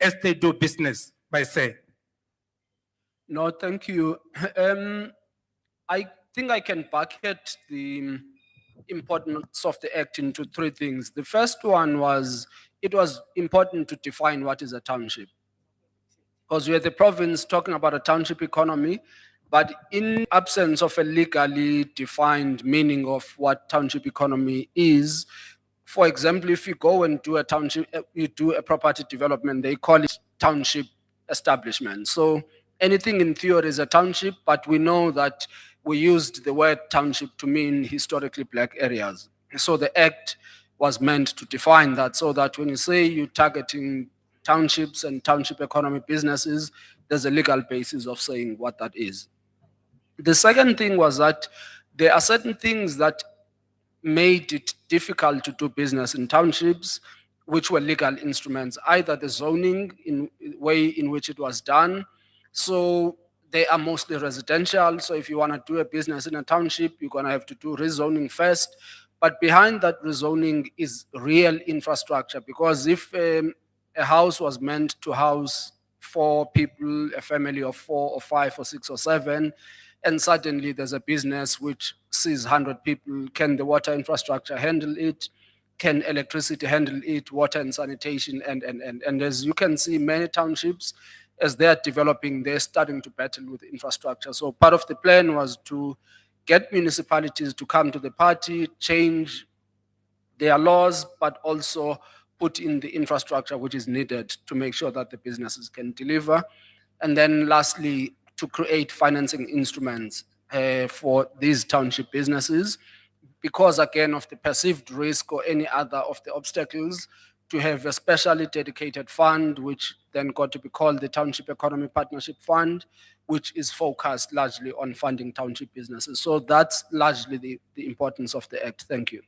as they do business by say? No, thank you. I think I can bucket the importance of the act into three things. The first one was it was important to define what is a township, because we're the province talking about a township economy, but in absence of a legally defined meaning of what township economy is, for example, if you go and do a township, you do a property development, they call it township establishment. So anything in theory is a township, but we know that we used the word township to mean historically black areas. So the act was meant to define that, so that when you say you're targeting townships and township economy businesses, there's a legal basis of saying what that is. The second thing was that there are certain things that made it difficult to do business in townships, which were legal instruments, either the zoning in way in which it was done. So they are mostly residential. So if you want to do a business in a township, you're going to have to do rezoning first. But behind that rezoning is real infrastructure, because if a house was meant to house 4 people, a family of 4 or 5 or 6 or 7, and suddenly there's a business which sees 100 people, can the water infrastructure handle it? Can electricity handle it? Water and sanitation, and as you can see, many townships, as they are developing, they're starting to battle with infrastructure. So part of the plan was to get municipalities to come to the party, change their laws, but also put in the infrastructure which is needed to make sure that the businesses can deliver. And then lastly, to create financing instruments for these township businesses, because again of the perceived risk or any other of the obstacles, to have a specially dedicated fund, which then got to be called the Township Economy Partnership Fund, which is focused largely on funding township businesses. So that's largely the importance of the act. Thank you.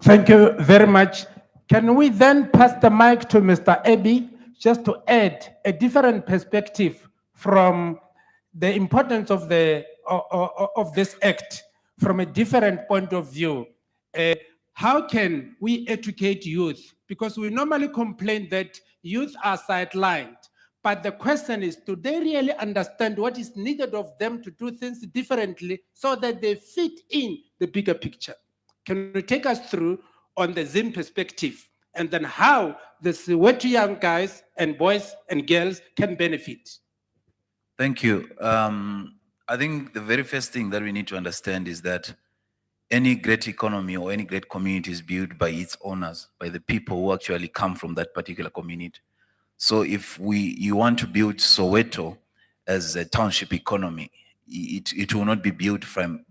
Thank you very much. Can we then pass the mic to Mr. Ebi, just to add a different perspective from the importance of of this act from a different point of view? How can we educate youth? Because we normally complain that youth are sidelined. But the question is, do they really understand what is needed of them to do things differently so that they fit in the bigger picture? Can you take us through on the Zim perspective, and then how the SOWETO young guys and boys and girls can benefit? Thank you. I think the very first thing that we need to understand is that any great economy or any great community is built by its owners, by the people who actually come from that particular community. So if you want to build Soweto as a township economy, it will not be built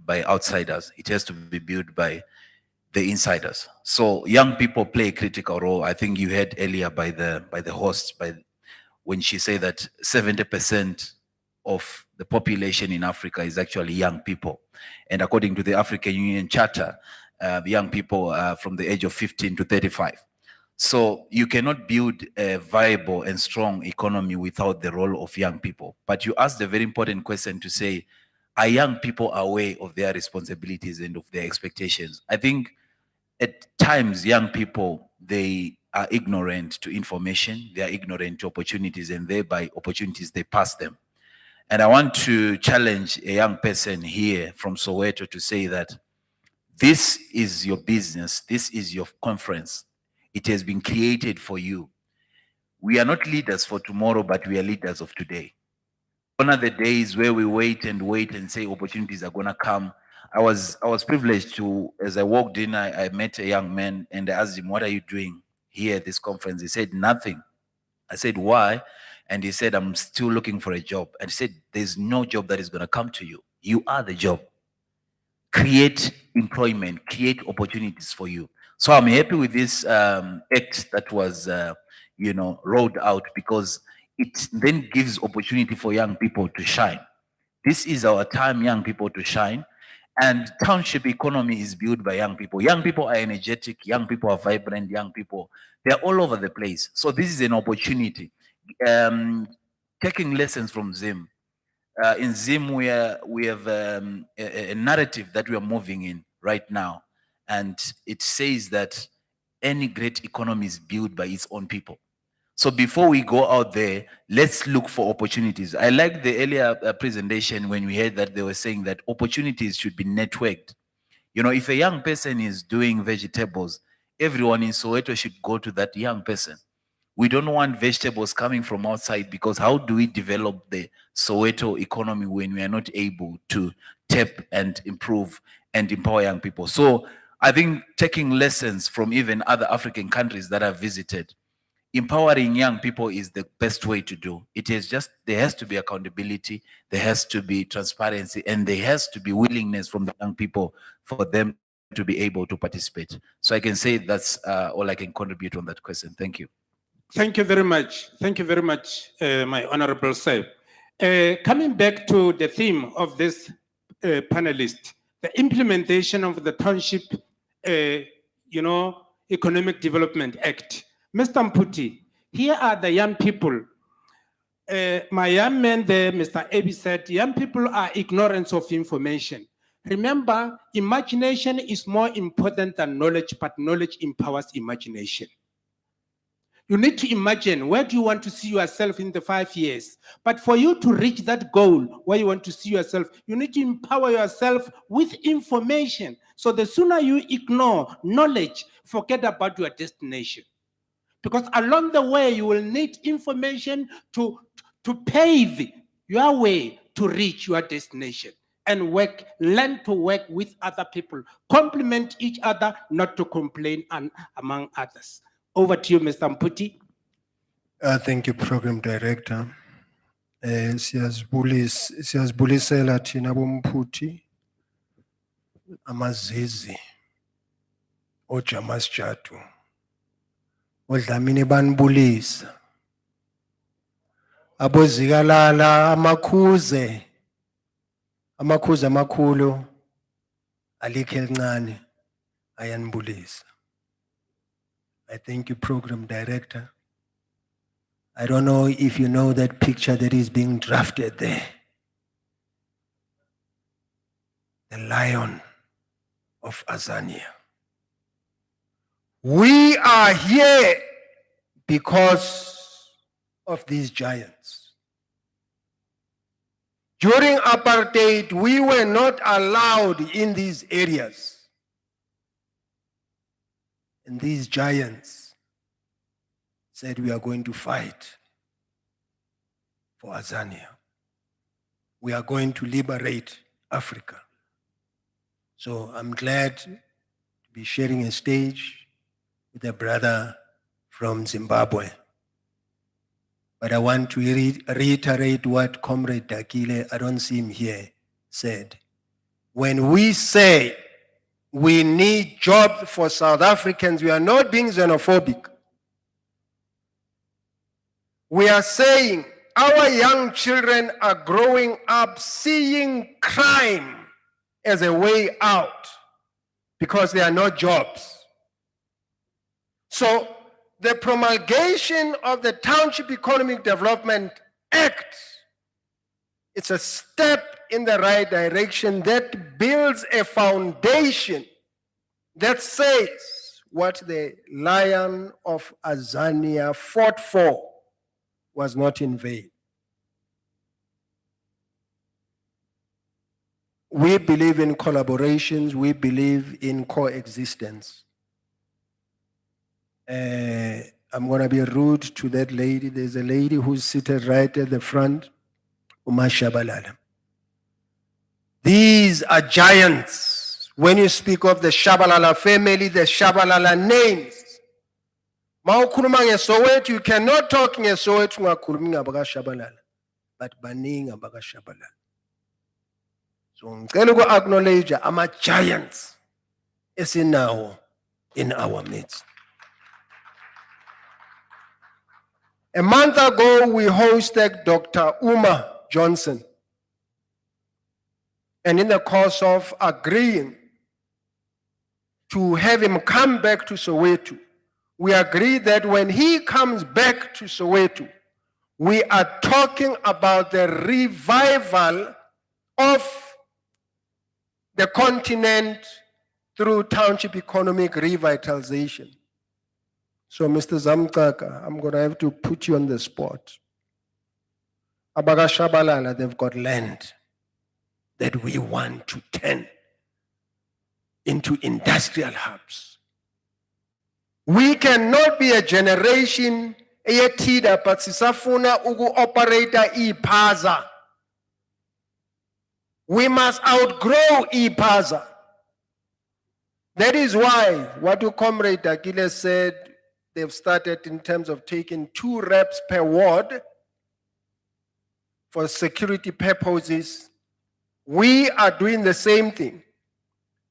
by outsiders. It has to be built by the insiders. So young people play a critical role. I think you heard earlier by the host, when she said that 70% of the population in Africa is actually young people. And according to the African Union Charter, the young people are from the age of 15 to 35. So you cannot build a viable and strong economy without the role of young people. But you asked a very important question to say, are young people aware of their responsibilities and of their expectations? I think at times young people, they are ignorant to information, they are ignorant to opportunities, and thereby opportunities, they pass them. And I want to challenge a young person here from Soweto to say that this is your business, this is your conference. It has been created for you. We are not leaders for tomorrow, but we are leaders of today. One of the days where we wait and say opportunities are gonna come. I was privileged to, as I walked in, I met a young man and I asked him, what are you doing here at this conference? He said, nothing. I said, why? And he said, I'm still looking for a job. And he said, there's no job that is gonna come to you. You are the job. Create employment, create opportunities for you. So I'm happy with this act that was, rolled out, because it then gives opportunity for young people to shine. This is our time, young people to shine. And township economy is built by young people. Young people are energetic, young people are vibrant, young people, they're all over the place. So this is an opportunity. Taking lessons from Zim. In Zim, we have a narrative that we are moving in right now. And it says that any great economy is built by its own people. So before we go out there, let's look for opportunities. I like the earlier presentation when we heard that they were saying that opportunities should be networked. You know, if a young person is doing vegetables, everyone in Soweto should go to that young person. We don't want vegetables coming from outside, because how do we develop the Soweto economy when we are not able to tap and improve and empower young people? So I think taking lessons from even other African countries that I've visited, empowering young people is the best way to do. It is just, there has to be accountability, there has to be transparency, and there has to be willingness from the young people for them to be able to participate. So I can say that's all I can contribute on that question. Thank you. Thank you very much. Thank you very much, my honorable sir. Coming back to the theme of this panelist, the implementation of the Township, Economic Development Act. Mr. Mputi, here are the young people. My young man there, Mr. Ebi, said, young people are ignorant of information. Remember, imagination is more important than knowledge, but knowledge empowers imagination. You need to imagine, where do you want to see yourself in the 5 years? But for you to reach that goal, where you want to see yourself, you need to empower yourself with information. So the sooner you ignore knowledge, forget about your destination. Because along the way, you will need information to pave your way to reach your destination. And learn to work with other people, complement each other, not to complain among others. Over to you, Mr. Mputi. Thank you, Program Director. Siyazibulisela thina boMphuthi amazizi ojamasjatu odlamini banibulisa abozikalala amakhuze amakhulu alikho elincane ayanibulisa. I thank you, Program Director. I don't know if you know that picture that is being drafted there. The lion of Azania. We are here because of these giants. During apartheid, we were not allowed in these areas. And these giants said, we are going to fight for Azania. We are going to liberate Africa. So I'm glad to be sharing a stage with a brother from Zimbabwe. But I want to reiterate what Comrade Dakile, I don't see him here, said. When we say we need jobs for South Africans, we are not being xenophobic. We are saying our young children are growing up seeing crime as a way out because there are no jobs. So the promulgation of the Township Economic Development Act, it's a step in the right direction that builds a foundation that says what the Lion of Azania fought for was not in vain. We believe in collaborations, we believe in coexistence. I'm going to be rude to that lady. There's a lady who's seated right at the front, Uma Shabalala. These are giants. When you speak of the Shabalala family, the Shabalala names, Maukuluma ngeSoweto, you cannot talk ngeSoweto ngakhulumi ngabaga Shabalala, but baningi abaga Shabalala. So ngicela uku-acknowledge ama-giants esinawo in our midst. A month ago, we hosted Dr. Uma Johnson. And in the course of agreeing to have him come back to Soweto, we agreed that when he comes back to Soweto, we are talking about the revival of the continent through township economic revitalization. So, Mr. Zamkaka, I'm going to have to put you on the spot. Abaga Shabalala, they've got land that we want to turn into industrial hubs. We cannot be a generation eyethida but sisafuna uku-operator iPaza. We must outgrow iPaza. That is why what your comrade Akile said, they've started in terms of taking 2 reps per ward for security purposes. We are doing the same thing,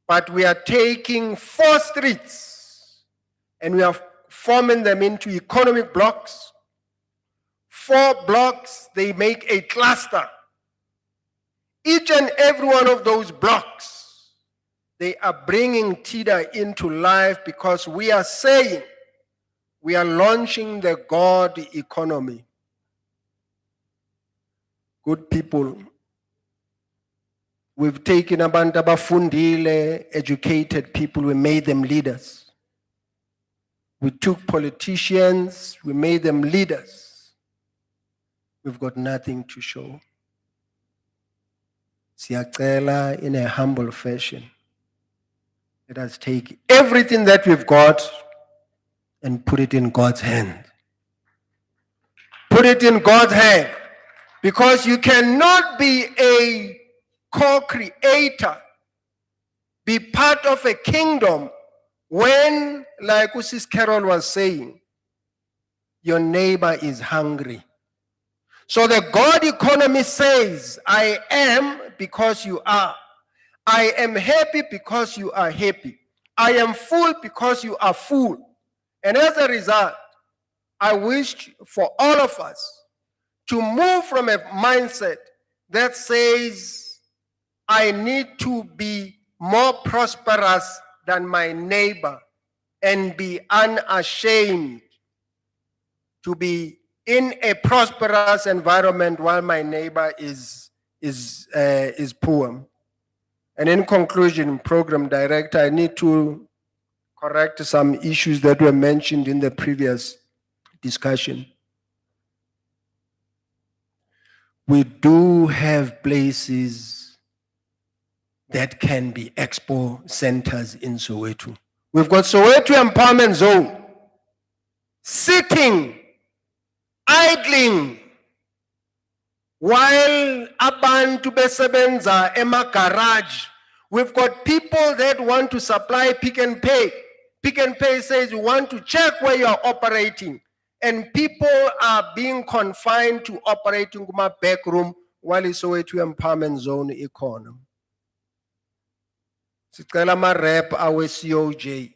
but we are taking 4 streets and we are forming them into economic blocks. 4 blocks, they make a cluster. Each and every one of those blocks, they are bringing TIDA into life because we are saying we are launching the God economy. Good people, we've taken abantu abafundile, educated people, we made them leaders. We took politicians, we made them leaders. We've got nothing to show. Siyacela in a humble fashion. Let us take everything that we've got and put it in God's hand. Put it in God's hand. Because you cannot be a co-creator, be part of a kingdom when, like Usis Carol was saying, your neighbor is hungry. So the God economy says, I am because you are. I am happy because you are happy. I am full because you are full. And as a result, I wish for all of us to move from a mindset that says, I need to be more prosperous than my neighbor and be unashamed to be in a prosperous environment while my neighbor is poor. And in conclusion, program director, I need to correct some issues that were mentioned in the previous discussion. We do have places that can be expo centers in Soweto. We've got Soweto Empowerment Zone sitting, idling, while abantu besebenza ema garage. We've got people that want to supply Pick and Pay. Pick and Pay says we want to check where you are operating. And people are being confined to operating in my back room while it's Soweto Empowerment Zone economy. Sicela ma rep awe COJ.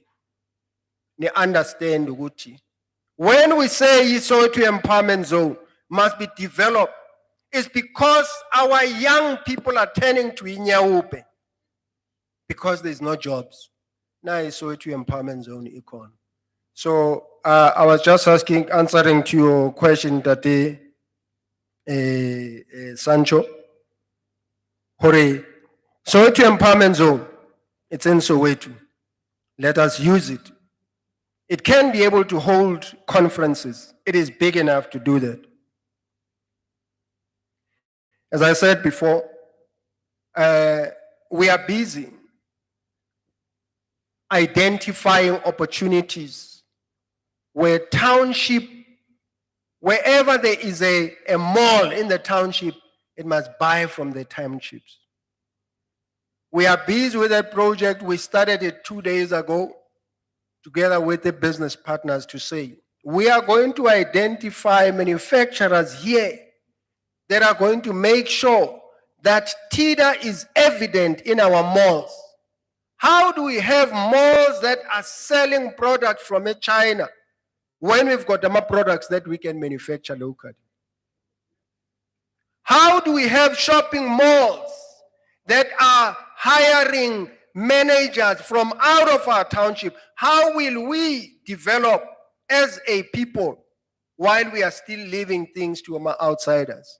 Ni understand ukuthi when we say Soweto Empowerment Zone must be developed, it's because our young people are turning to Inyaupe because there's no jobs. Now it's Soweto Empowerment Zone economy. So I was just answering to your question that Sancho. Hooray. Soweto Empowerment Zone, it's in Soweto. Let us use it. It can be able to hold conferences. It is big enough to do that. As I said before, we are busy identifying opportunities where township, wherever there is a mall in the township, it must buy from the townships. We are busy with that project. We started it 2 days ago together with the business partners to say, we are going to identify manufacturers here that are going to make sure that TIDA is evident in our malls. How do we have malls that are selling products from China when we've got more products that we can manufacture locally? How do we have shopping malls that are hiring managers from out of our township? How will we develop as a people while we are still leaving things to our outsiders?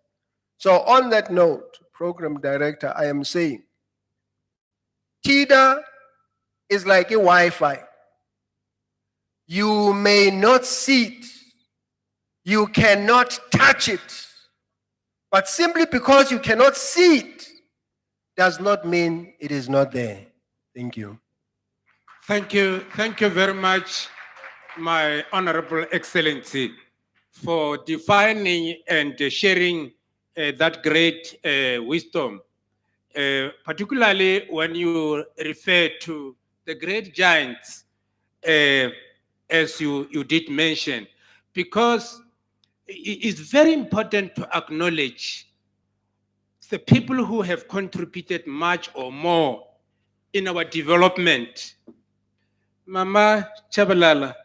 So on that note, program director, I am saying, TIDA is like a Wi-Fi. You may not see it. You cannot touch it. But simply because you cannot see it does not mean it is not there. Thank you. Thank you very much, my Honorable Excellency, for defining and sharing that great wisdom, particularly when you refer to the great giants, as you did mention, because it's very important to acknowledge the people who have contributed much or more in our development. Mama Chabalala,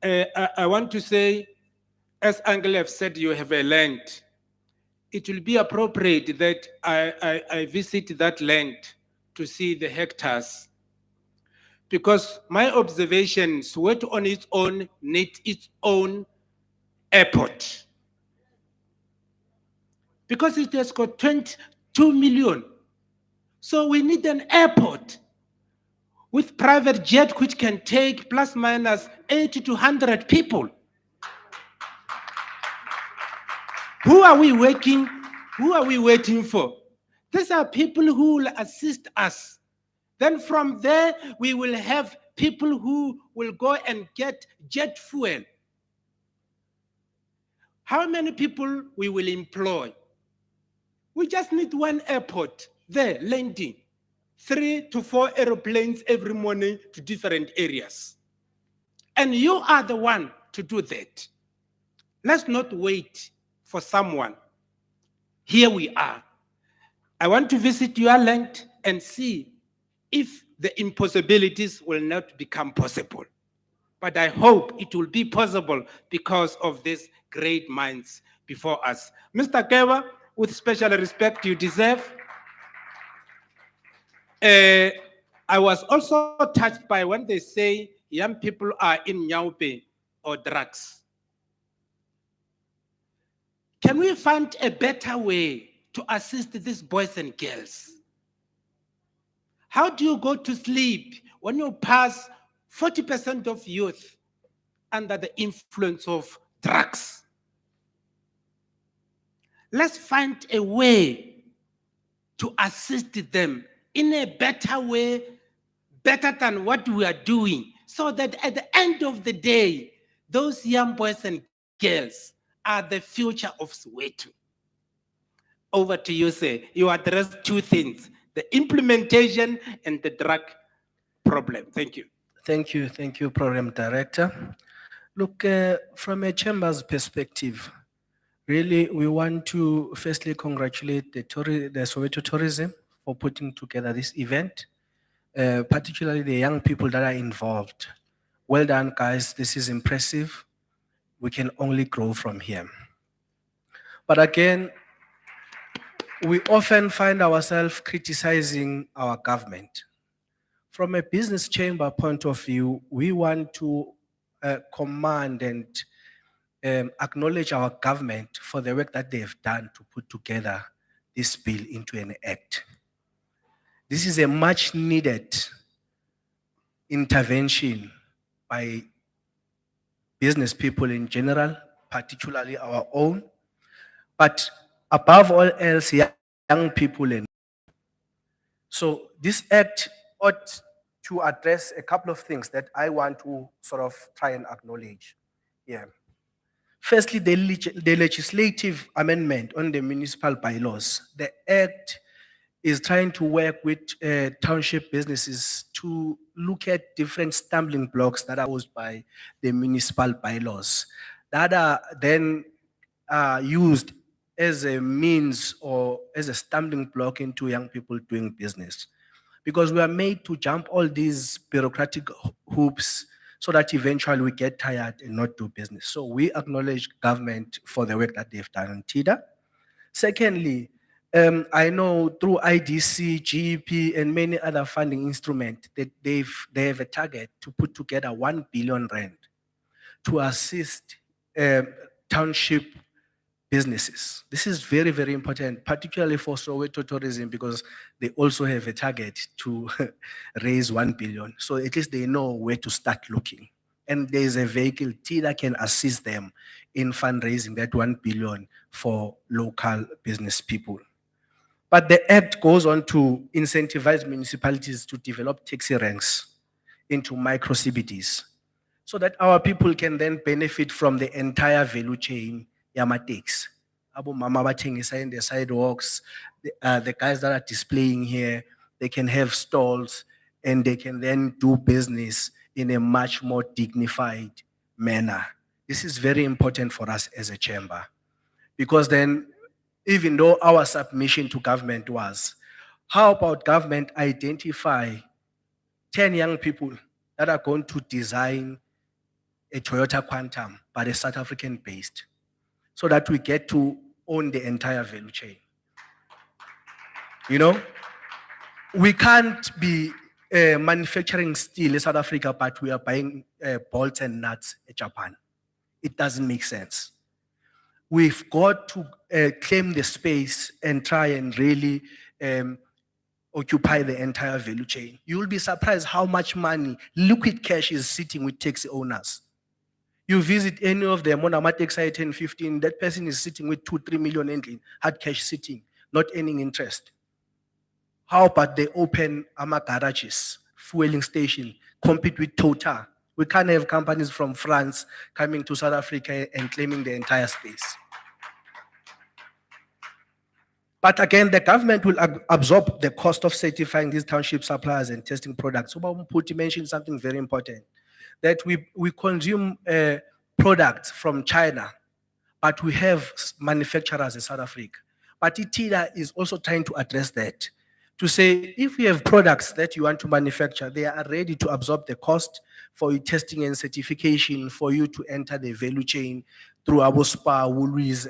I want to say, as Uncle have said, you have a land. It will be appropriate that I visit that land to see the hectares. Because my observation, Soweto on its own needs its own airport. Because it has got 22 million. So we need an airport with private jet which can take plus minus 80 to 100 people. Who are we waiting for? These are people who will assist us. Then from there, we will have people who will go and get jet fuel. How many people we will employ? We just need one airport there, landing. 3 to 4 aeroplanes every morning to different areas. And you are the one to do that. Let's not wait for someone. Here we are. I want to visit your land and see if the impossibilities will not become possible. But I hope it will be possible because of these great minds before us. Mr. Kewa, with special respect you deserve, I was also touched by when they say young people are in nyaupe or drugs. Can we find a better way to assist these boys and girls? How do you go to sleep when you pass 40% of youth under the influence of drugs? Let's find a way to assist them in a better way, better than what we are doing, so that at the end of the day, those young boys and girls are the future of Soweto. Over to you, sir. You addressed two things, the implementation and the drug problem. Thank you. Thank you, Program Director. Look, from a chamber's perspective, really, we want to firstly congratulate the Soweto Tourism for putting together this event, particularly the young people that are involved. Well done, guys. This is impressive. We can only grow from here. But again, we often find ourselves criticizing our government. From a business chamber point of view, we want to command and acknowledge our government for the work that they have done to put together this bill into an act. This is a much needed intervention by business people in general, particularly our own, but above all else, young people. So this act ought to address a couple of things that I want to sort of try and acknowledge. Yeah. Firstly, the legislative amendment on the municipal bylaws. The act is trying to work with township businesses to look at different stumbling blocks that are posed by the municipal bylaws that are then used as a means or as a stumbling block into young people doing business. Because we are made to jump all these bureaucratic hoops so that eventually we get tired and not do business. So we acknowledge government for the work that they've done on TIDA. Secondly, I know through IDC, GEP, and many other funding instruments that they have a target to put together 1 billion rand to assist township businesses. This is very, very important, particularly for Soweto Tourism, because they also have a target to raise 1 billion. So at least they know where to start looking. and there is a vehicle, TIDA can assist them in fundraising that 1 billion for local business people. But the act goes on to incentivize municipalities to develop taxi ranks into micro CBDs so that our people can then benefit from the entire value chain yamatex. Abo mama bathengisa in the sidewalks, the guys that are displaying here, they can have stalls and they can then do business in a much more dignified manner. This is very important for us as a chamber because then even though our submission to government was, how about government identify 10 young people that are going to design a Toyota Quantum, but a South African based, so that we get to own the entire value chain. You know, we can't be manufacturing steel in South Africa, but we are buying bolts and nuts in Japan. It doesn't make sense. We've got to claim the space and try and really occupy the entire value chain. You will be surprised how much money, liquid cash, is sitting with taxi owners. You visit any of them on Amatex 10, 15, that person is sitting with 2-3 million in hard cash sitting, not earning interest. How about they open garages, fueling station, compete with Total? We can't have companies from France coming to South Africa and claiming the entire space. But again, the government will absorb the cost of certifying these township suppliers and testing products. So Mputi mentioned something very important, that we consume products from China, but we have manufacturers in South Africa. But ITIDA is also trying to address that, to say if we have products that you want to manufacture, they are ready to absorb the cost for your testing and certification, for you to enter the value chain through Abospa, Woolworths,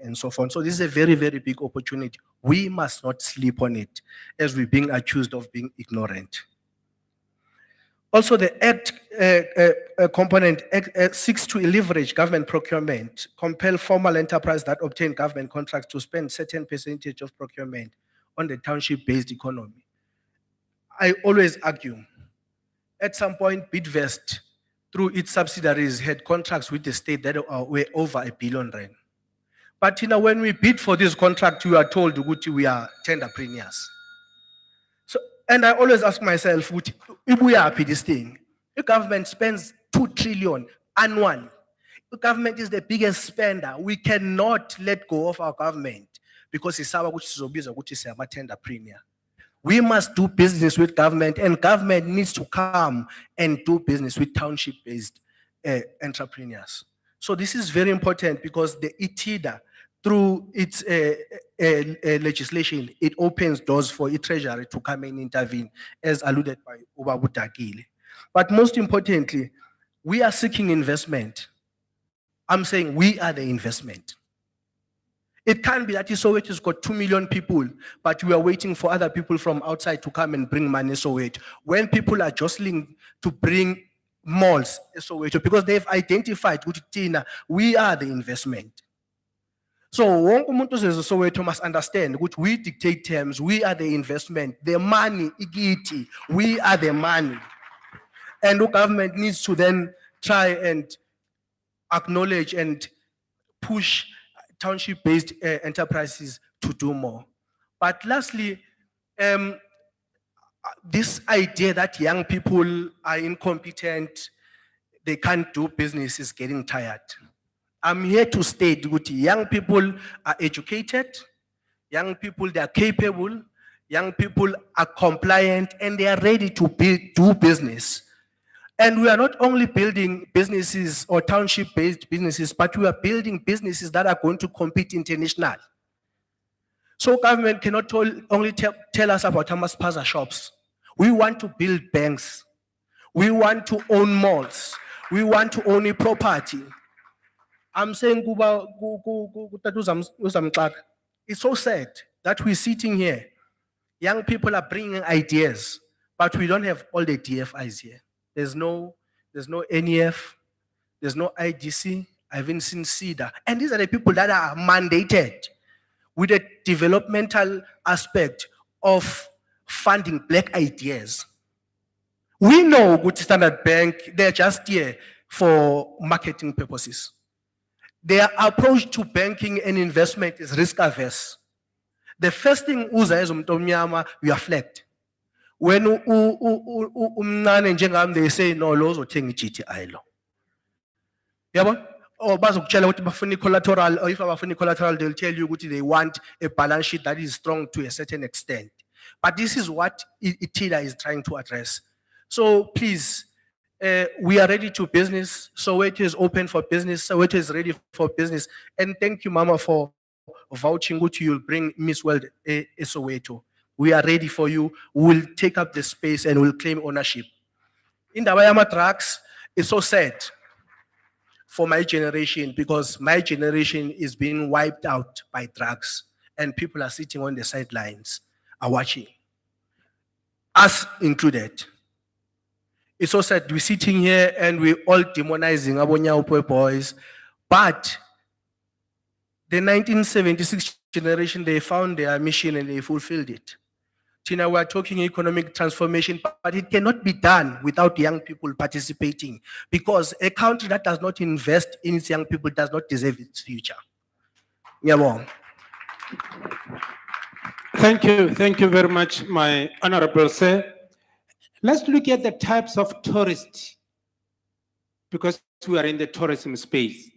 and so forth. So this is a very, very big opportunity. We must not sleep on it as we're being accused of being ignorant. Also, the Act component seeks to leverage government procurement, compel formal enterprise that obtain government contracts to spend certain percentage of procurement on the township-based economy. I always argue, at some point, Bidvest, through its subsidiaries, had contracts with the state that were over R1 billion. But when we bid for this contract, we are told we are tenderpreneurs. So, and I always ask myself, if we are happy this thing, the government spends 2 trillion annually. The government is the biggest spender. We cannot let go of our government because it's our tenderpreneur. We must do business with government, and government needs to come and do business with township-based entrepreneurs. So this is very important because the ITIDA, through its legislation, it opens doors for the treasury to come and intervene, as alluded by Ubabutagile. But most importantly, we are seeking investment. I'm saying we are the investment. It can't be that SOWETO has got 2 million people, but we are waiting for other people from outside to come and bring money SOWETO. When people are jostling to bring malls SOWETO, because they've identified Tina, we are the investment. So wonke umuntu ozezwe SOWETO must understand that we dictate terms, we are the investment, the money, igiti, we are the money. And the government needs to then try and acknowledge and push township-based enterprises to do more. But lastly, this idea that young people are incompetent, they can't do business is getting tired. I'm here to state that young people are educated, young people, they are capable, young people are compliant, and they are ready to do business. And we are not only building businesses or township-based businesses, but we are building businesses that are going to compete internationally. So government cannot only tell us about Amaspaza shops. We want to build banks. We want to own malls. We want to own a property. I'm saying, it's so sad that we're sitting here. Young people are bringing ideas, but we don't have all the DFIs here. There's no NEF, there's no IGC, I haven't seen CEDA. And these are the people that are mandated with a developmental aspect of funding black ideas. We know good Standard Bank, they're just here for marketing purposes. Their approach to banking and investment is risk averse. The first thing uza umuntu omnyama, you are flagged. When umncane njengami, they say no, lo uzothenga i-GTI lo. Yabo? Or bazokutshela ukuthi bafuna collateral, or if abafuna collateral, they'll tell you ukuthi they want a balance sheet that is strong to a certain extent. But this is what ITILA is trying to address. So please, we are ready to business. Soweto is open for business. Soweto is ready for business. And thank you, Mama, for vouching what you'll bring Miss World Soweto. We are ready for you. We'll take up the space and we'll claim ownership. In the Wayama trucks, it's so sad for my generation because my generation is being wiped out by drugs and people are sitting on the sidelines, are watching. Us included. It's so sad we're sitting here and we're all demonizing Abonyaupwe boys, but the 1976 generation, they found their mission and they fulfilled it. Tina, we're talking economic transformation, but it cannot be done without young people participating because a country that does not invest in its young people does not deserve its future. Ngiyabonga. Thank you very much, my honorable sir. Let's look at the types of tourists, because we are in the tourism space.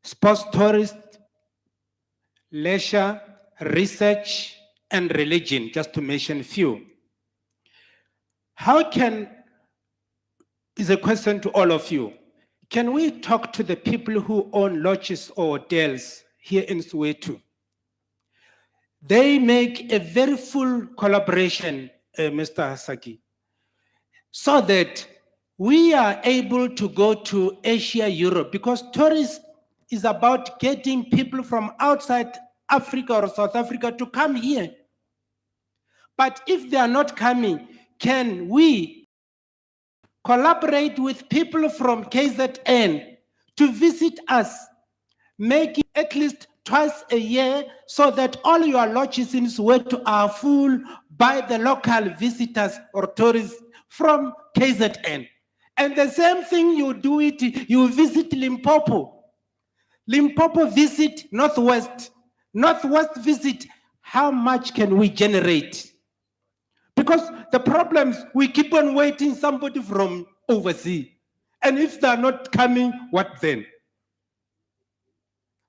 Sports tourists, leisure, research, and religion, just to mention a few. Is a question to all of you. Can we talk to the people who own lodges or hotels here in Soweto? They make a very full collaboration, Mr. Saki, so that we are able to go to Asia, Europe, because tourism is about getting people from outside Africa or South Africa to come here. But if they are not coming, can we collaborate with people from KZN to visit us, make it at least twice a year so that all your lodges in Soweto are full by the local visitors or tourists from KZN? And the same thing you do it, you visit Limpopo. Limpopo visit Northwest. Northwest visit. How much can we generate? Because the problems, we keep on waiting somebody from overseas. And if they're not coming, what then?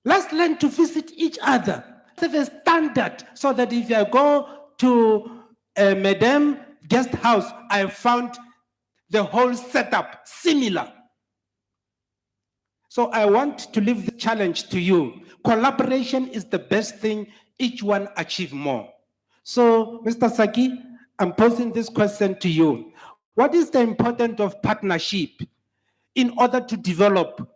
Let's learn to visit each other. Have a standard so that if I go to a Madame guest house, I found the whole setup similar. So I want to leave the challenge to you. Collaboration is the best thing, each one achieve more. So, Mr. Saki, I'm posing this question to you. What is the importance of partnership in order to develop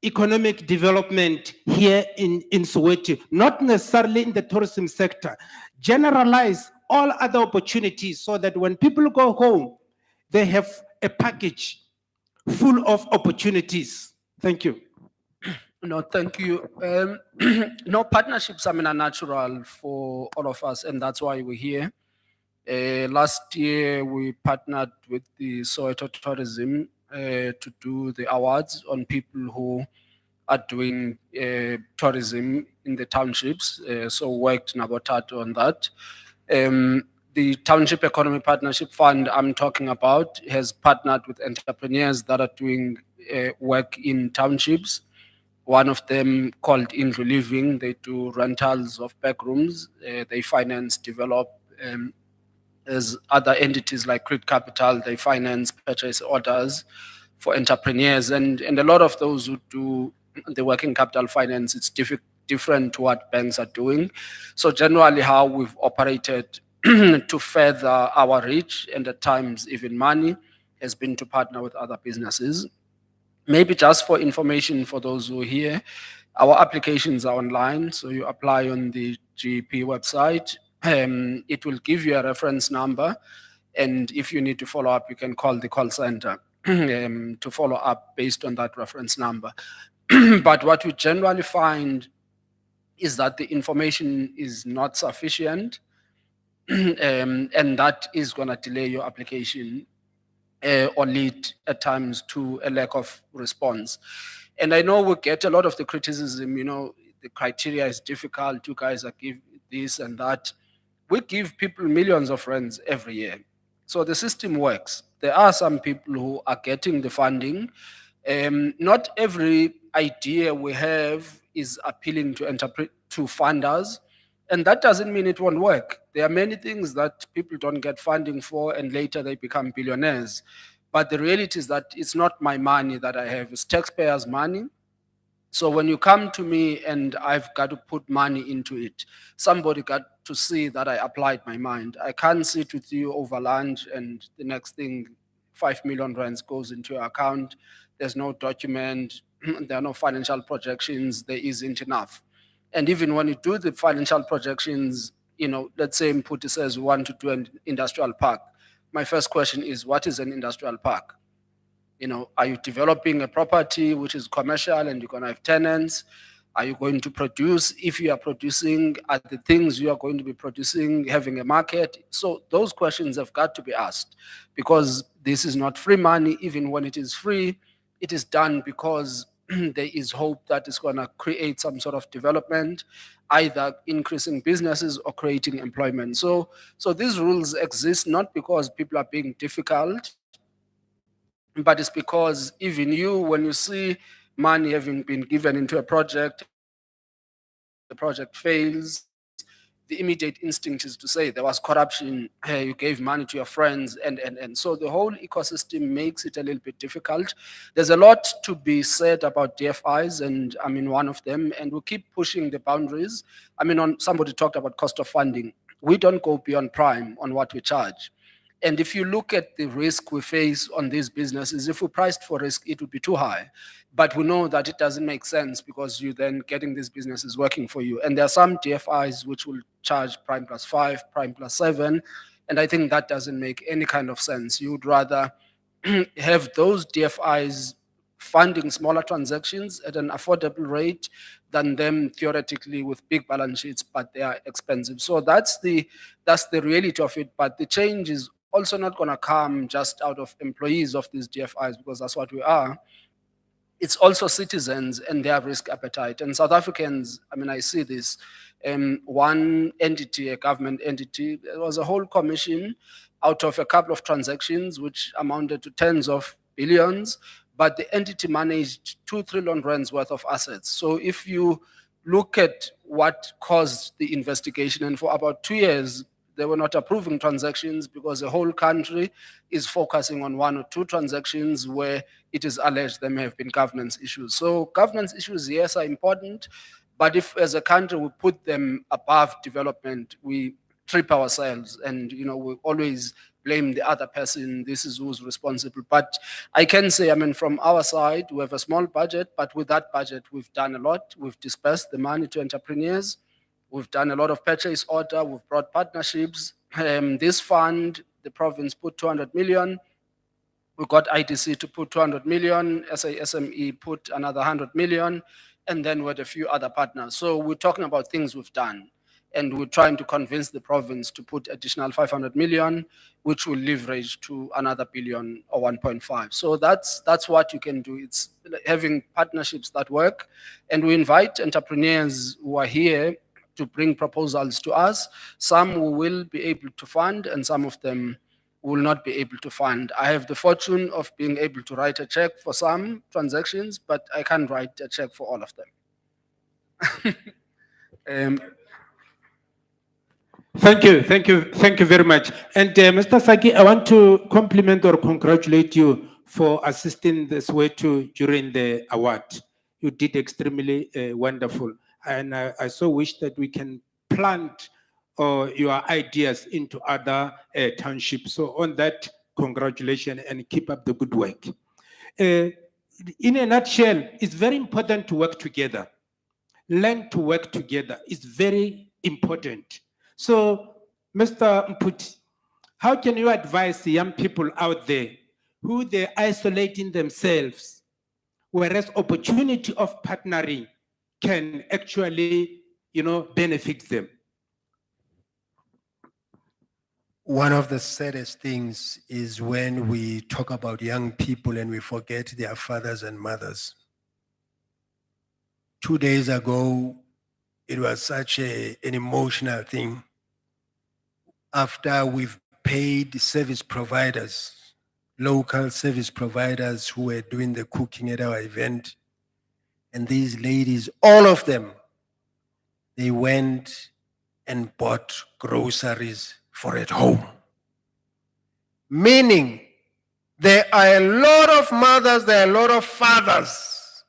economic development here in Soweto, not necessarily in the tourism sector? Generalize all other opportunities so that when people go home, they have a package full of opportunities. Thank you. No, thank you. No, partnerships, are natural for all of us, and that's why we're here. Last year, we partnered with the Soweto Tourism to do the awards on people who are doing tourism in the townships. So worked Nabotato on that. The Township Economy Partnership Fund I'm talking about has partnered with entrepreneurs that are doing work in townships. One of them called Indlu Living, they do rentals of back rooms. They finance, develop, as other entities like Credit Capital, they finance purchase orders for entrepreneurs. And a lot of those who do the working capital finance, it's different to what banks are doing. So generally how we've operated to further our reach and at times even money has been to partner with other businesses. Maybe just for information for those who are here, our applications are online. So you apply on the GEP website. It will give you a reference number. And if you need to follow up, you can call the call center to follow up based on that reference number. But what we generally find is that the information is not sufficient. And that is going to delay your application or lead at times to a lack of response. And I know we get a lot of the criticism, the criteria is difficult, you guys are give this and that. We give people millions of rands every year. So the system works. There are some people who are getting the funding. Not every idea we have is appealing to to funders, and that doesn't mean it won't work. There are many things that people don't get funding for, and later they become billionaires. But the reality is that it's not my money that I have; it's taxpayers' money. So when you come to me and I've got to put money into it, somebody got to see that I applied my mind. I can't sit with you over lunch and the next thing, 5 million rands goes into your account. There's no document, there are no financial projections, there isn't enough. And even when you do the financial projections, let's say Mputi says we want to do an industrial park. My first question is, what is an industrial park? Are you developing a property which is commercial and you're going to have tenants? Are you going to produce? If you are producing, are the things you are going to be producing having a market? So those questions have got to be asked, because this is not free money. Even when it is free, it is done because there is hope that it's going to create some sort of development, either increasing businesses or creating employment. So these rules exist not because people are being difficult, but it's because even you, when you see money having been given into a project, the project fails, the immediate instinct is to say there was corruption, hey, you gave money to your friends, and so the whole ecosystem makes it a little bit difficult. There's a lot to be said about DFIs, and I mean one of them, and we'll keep pushing the boundaries. Somebody talked about cost of funding. We don't go beyond prime on what we charge. And if you look at the risk we face on these businesses, if we priced for risk, it would be too high. But we know that it doesn't make sense because you're then getting these businesses working for you. And there are some DFIs which will charge prime plus 5, prime plus 7. And I think that doesn't make any kind of sense. You would rather have those DFIs funding smaller transactions at an affordable rate than them theoretically with big balance sheets, but they are expensive. So that's the reality of it. But the change is also not going to come just out of employees of these DFIs, because that's what we are. It's also citizens and their risk appetite. And South Africans, I see this, one entity, a government entity, there was a whole commission out of a couple of transactions which amounted to tens of billions, but the entity managed 2 trillion rands worth of assets. So if you look at what caused the investigation, and for about 2 years, they were not approving transactions because the whole country is focusing on 1 or 2 transactions where it is alleged there may have been governance issues. So governance issues, yes, are important, but if as a country we put them above development, we trip ourselves, and we always blame the other person, this is who's responsible. But I can say, from our side, we have a small budget, but with that budget, we've done a lot. We've dispersed the money to entrepreneurs. We've done a lot of purchase order. We've brought partnerships. This fund, the province put 200 million. We got IDC to put 200 million. SME put another 100 million. And then with a few other partners. So we're talking about things we've done. And we're trying to convince the province to put additional 500 million, which will leverage to another billion or 1.5. So that's what you can do. It's having partnerships that work. And we invite entrepreneurs who are here to bring proposals to us. Some we will be able to fund, and some of them will not be able to fund. I have the fortune of being able to write a check for some transactions, but I can't write a check for all of them. Thank you very much. And Mr. Saki, I want to compliment or congratulate you for assisting the SOWETO during the award. You did extremely wonderful. And I so wish that we can plant your ideas into other townships. So on that, congratulations and keep up the good work. In a nutshell, it's very important to work together. Learn to work together. It's very important. So, Mr. Mputi, how can you advise the young people out there who they're isolating themselves, whereas opportunity of partnering can actually, benefit them? One of the saddest things is when we talk about young people and we forget their fathers and mothers. 2 days ago, it was such an emotional thing. After we've paid service providers, local service providers who were doing the cooking at our event, and these ladies, all of them, they went and bought groceries for at home. Meaning, there are a lot of mothers, there are a lot of fathers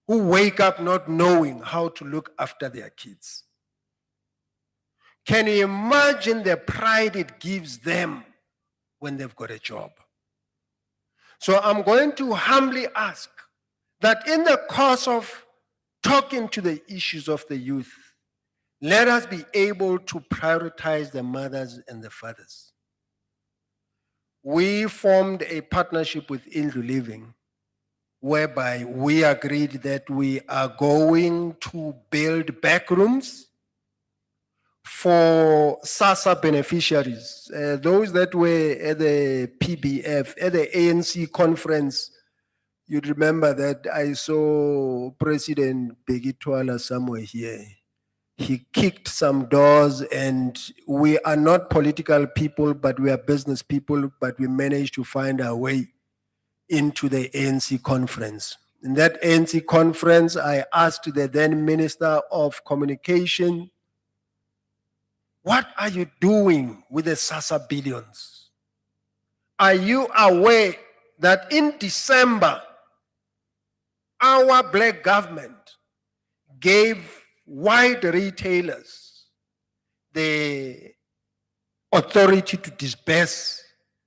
who wake up not knowing how to look after their kids. Can you imagine the pride it gives them when they've got a job? So I'm going to humbly ask that in the course of talking to the issues of the youth, let us be able to prioritize the mothers and the fathers. We formed a partnership with Indlu Living, whereby we agreed that we are going to build back rooms for SASA beneficiaries, those that were at the PBF, at the ANC conference. You'd remember that I saw President Begitwala somewhere here. He kicked some doors, and we are not political people, but we are business people, but we managed to find our way into the ANC conference. In that ANC conference, I asked the then Minister of Communication, what are you doing with the SASA billions? Are you aware that in December, our black government gave white retailers the authority to disperse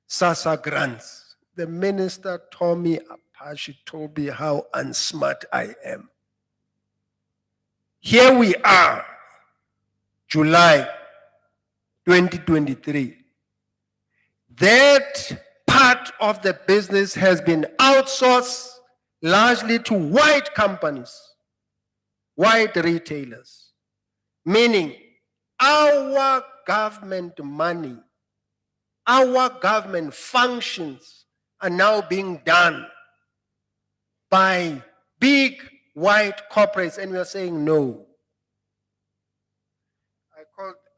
SASA grants? The minister told me, Apache told me how unsmart I am. Here we are, July 2023. That part of the business has been outsourced largely to white companies, white retailers, meaning our government money, our government functions are now being done by big white corporates, and we are saying no.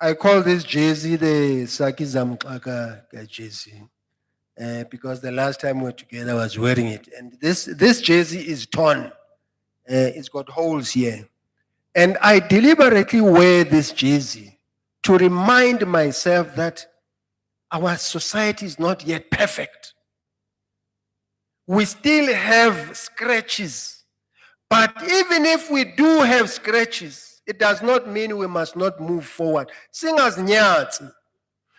I call this jersey the Saki Zamkaka jersey because the last time we were together I was wearing it, and this jersey is torn. It's got holes here. And I deliberately wear this jersey to remind myself that our society is not yet perfect. We still have scratches. But even if we do have scratches, it does not mean we must not move forward. Singers nyatsi.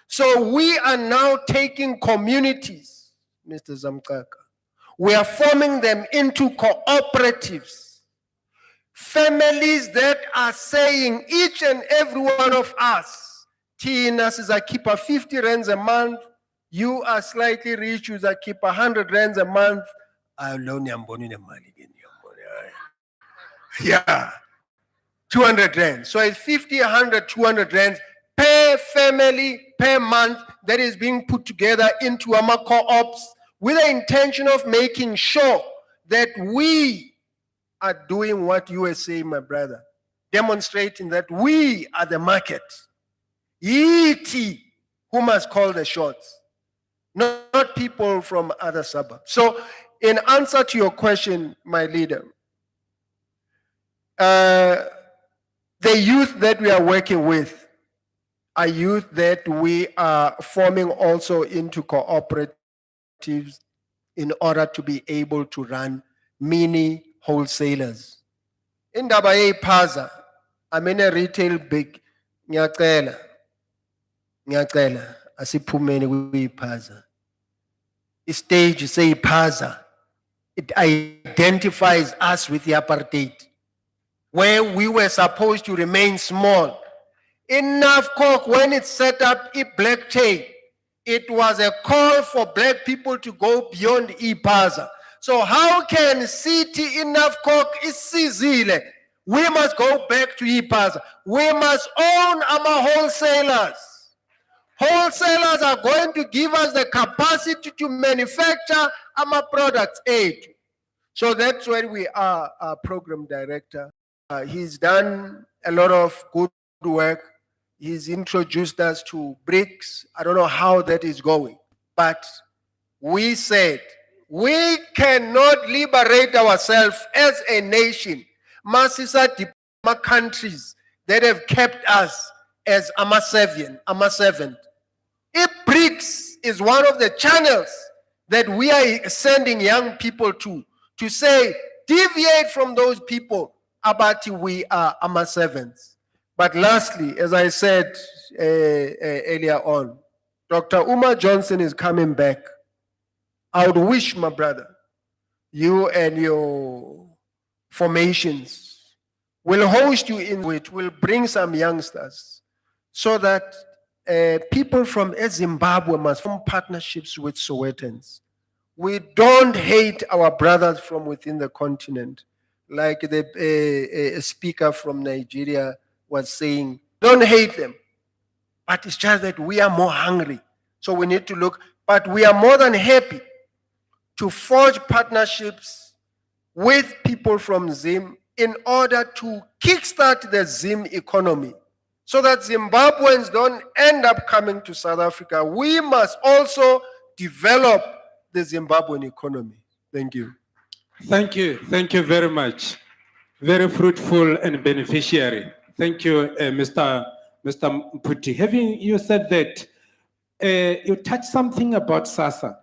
So we are now taking communities, Mr. Zamkaka. We are forming them into cooperatives. Families that are saying, each and every one of us, Tina is a keeper 50 rands a month, you are slightly rich, you are keep 100 rands a month. Yeah, 200 rands. So it's 50, 100, 200 rands per family, per month that is being put together into our co-ops with the intention of making sure that we are doing what you were saying, my brother, demonstrating that we are the market. Yiti, who must call the shots, not people from other suburbs. So in answer to your question, my leader, the youth that we are working with are youth that we are forming also into cooperatives in order to be able to run mini wholesalers. In Dabaye Paza, I'm in a retail big nyacela, asiphumeni kwiPhaza. Stage say Paza. It identifies us with the apartheid, where we were supposed to remain small. In Navcork, when it set up Black Tape, it was a call for black people to go beyond iPaza. So how can city in Navcork is Sizile? We must go back to iPaza. We must own our wholesalers. Wholesalers are going to give us the capacity to manufacture our products. So that's where we are, our program director. He's done a lot of good work. He's introduced us to BRICS. I don't know how that is going, but we said we cannot liberate ourselves as a nation. Masisa countries that have kept us as a servant. If BRICS is one of the channels that we are sending young people to say, deviate from those people, about we are servants. But lastly, as I said earlier on, Dr. Uma Johnson is coming back. I would wish, my brother, you and your formations will host you in which will bring some youngsters so that people from Zimbabwe must form partnerships with Sowetans. We don't hate our brothers from within the continent, like the speaker from Nigeria was saying. Don't hate them, but it's just that we are more hungry. So we need to look, but we are more than happy to forge partnerships with people from Zim in order to kickstart the Zim economy so that Zimbabweans don't end up coming to South Africa. We must also develop the Zimbabwean economy. Thank you. Thank you. Thank you very much. Very fruitful and beneficiary. Thank you, Mr. Mputi. Having you said that, you touched something about SASSA.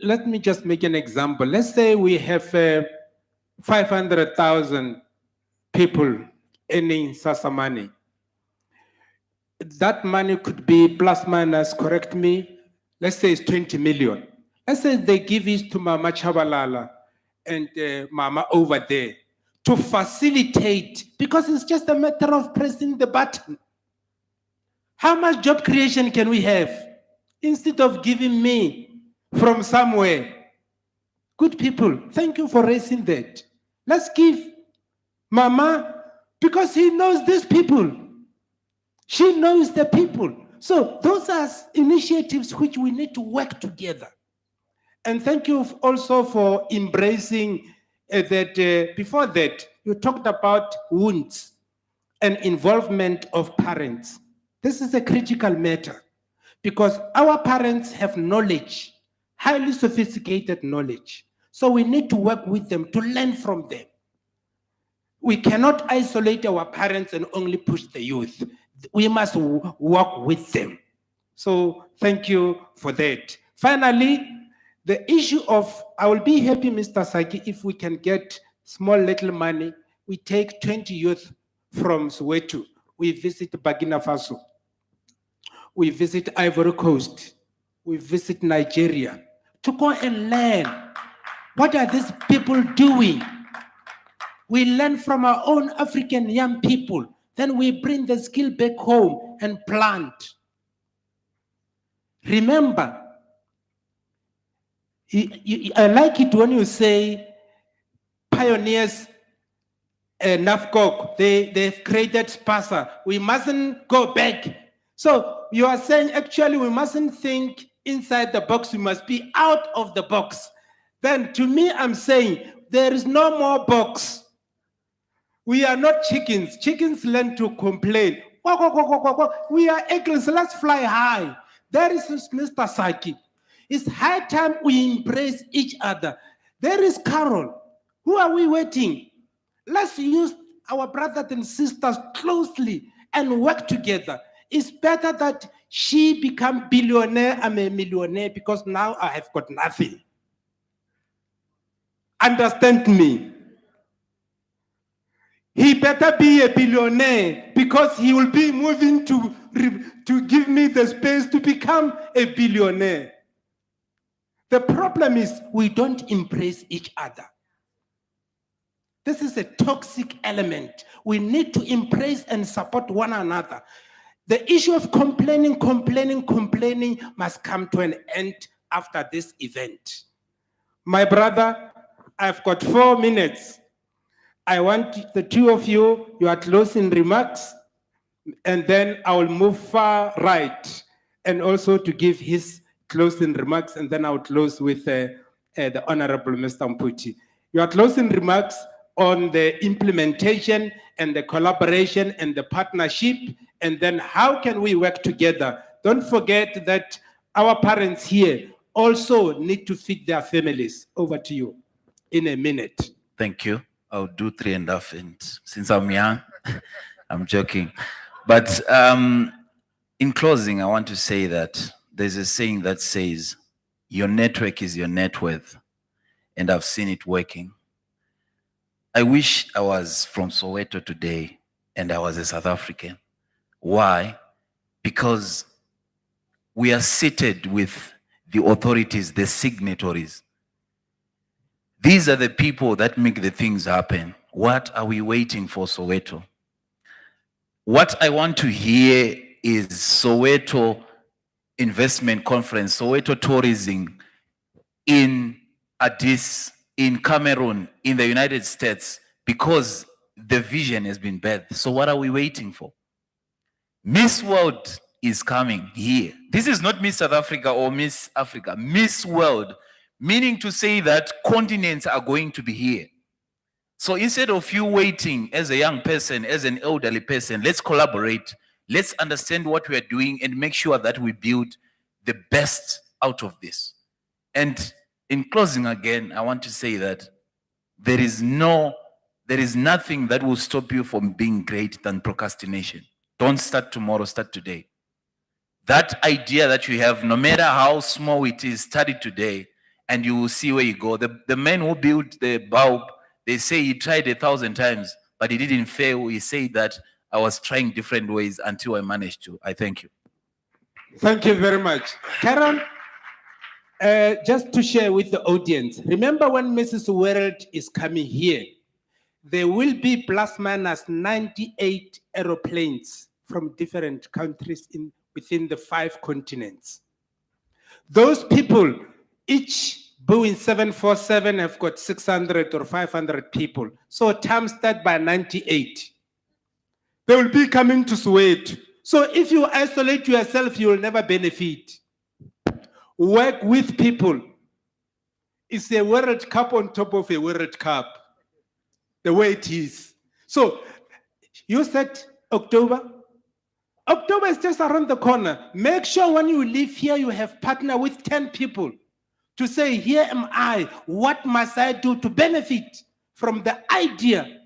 Let me just make an example. Let's say we have 500,000 people earning SASSA money. That money could be plus minus, correct me, let's say it's 20 million. Let's say they give it to Mama Chabalala and Mama over there to facilitate, because it's just a matter of pressing the button. How much job creation can we have instead of giving me from somewhere? Good people, thank you for raising that. Let's give Mama, because he knows these people. She knows the people. So those are initiatives which we need to work together. And thank you also for embracing that. Before that, you talked about wounds and involvement of parents. This is a critical matter because our parents have knowledge, highly sophisticated knowledge. So we need to work with them to learn from them. We cannot isolate our parents and only push the youth. We must work with them. So thank you for that. Finally, the issue of, I will be happy, Mr. Saki, if we can get small little money. We take 20 youth from SOWETO. We visit Burkina Faso. We visit Ivory Coast. We visit Nigeria to go and learn. What are these people doing? We learn from our own African young people. Then we bring the skill back home and plant. Remember, I like it when you say pioneers, NAFCOC, they've created SPASA. We mustn't go back. So you are saying actually we mustn't think inside the box, we must be out of the box. Then to me, I'm saying there is no more box. We are not chickens. Chickens learn to complain. We are eagles, let's fly high. There is Mr. Saki. It's high time we embrace each other. There is Carol. Who are we waiting? Let's use our brothers and sisters closely and work together. It's better that she become billionaire, I'm a millionaire, because now I have got nothing. Understand me? He better be a billionaire because he will be moving to give me the space to become a billionaire. The problem is we don't embrace each other. This is a toxic element. We need to embrace and support one another. The issue of complaining must come to an end after this event. My brother, I've got 4 minutes. I want the two of you, your closing remarks. and then I will move far right, and also to give his closing remarks, and then I'll close with the Honorable Mr. Mputi. Your closing remarks on the implementation and the collaboration and the partnership, and then how can we work together? Don't forget that our parents here also need to feed their families. Over to you in a minute. Thank you. I'll do 3.5, and since I'm young, I'm joking. But in closing, I want to say that there's a saying that says, your network is your net worth, and I've seen it working. I wish I was from Soweto today and I was a South African. Why? Because we are seated with the authorities, the signatories. These are the people that make the things happen. What are we waiting for, Soweto? What I want to hear is Soweto Investment Conference, Soweto Tourism in Addis, in Cameroon, in the United States, because the vision has been birthed. So what are we waiting for? Miss World is coming here. This is not Miss South Africa or Miss Africa, Miss World, meaning to say that continents are going to be here. So instead of you waiting as a young person, as an elderly person, let's collaborate. Let's understand what we are doing and make sure that we build the best out of this. And in closing again, I want to say that there is nothing that will stop you from being great than procrastination. Don't start tomorrow, start today. That idea that you have, no matter how small it is, start it today and you will see where you go. The man who built the bulb, they say he tried 1,000 times, but he didn't fail. He said that I was trying different ways until I managed to. I thank you. Thank you very much. Karen, just to share with the audience, remember when Mrs. World is coming here, there will be plus minus 98 aeroplanes from different countries within the 5 continents. Those people, each Boeing 747 have got 600 or 500 people. So times that by 98. They will be coming to Soweto. So if you isolate yourself, you will never benefit. Work with people. It's a World Cup on top of a World Cup. The way it is. So you said October. October is just around the corner. Make sure when you leave here, you have partner with 10 people to say, here am I. What must I do to benefit from the idea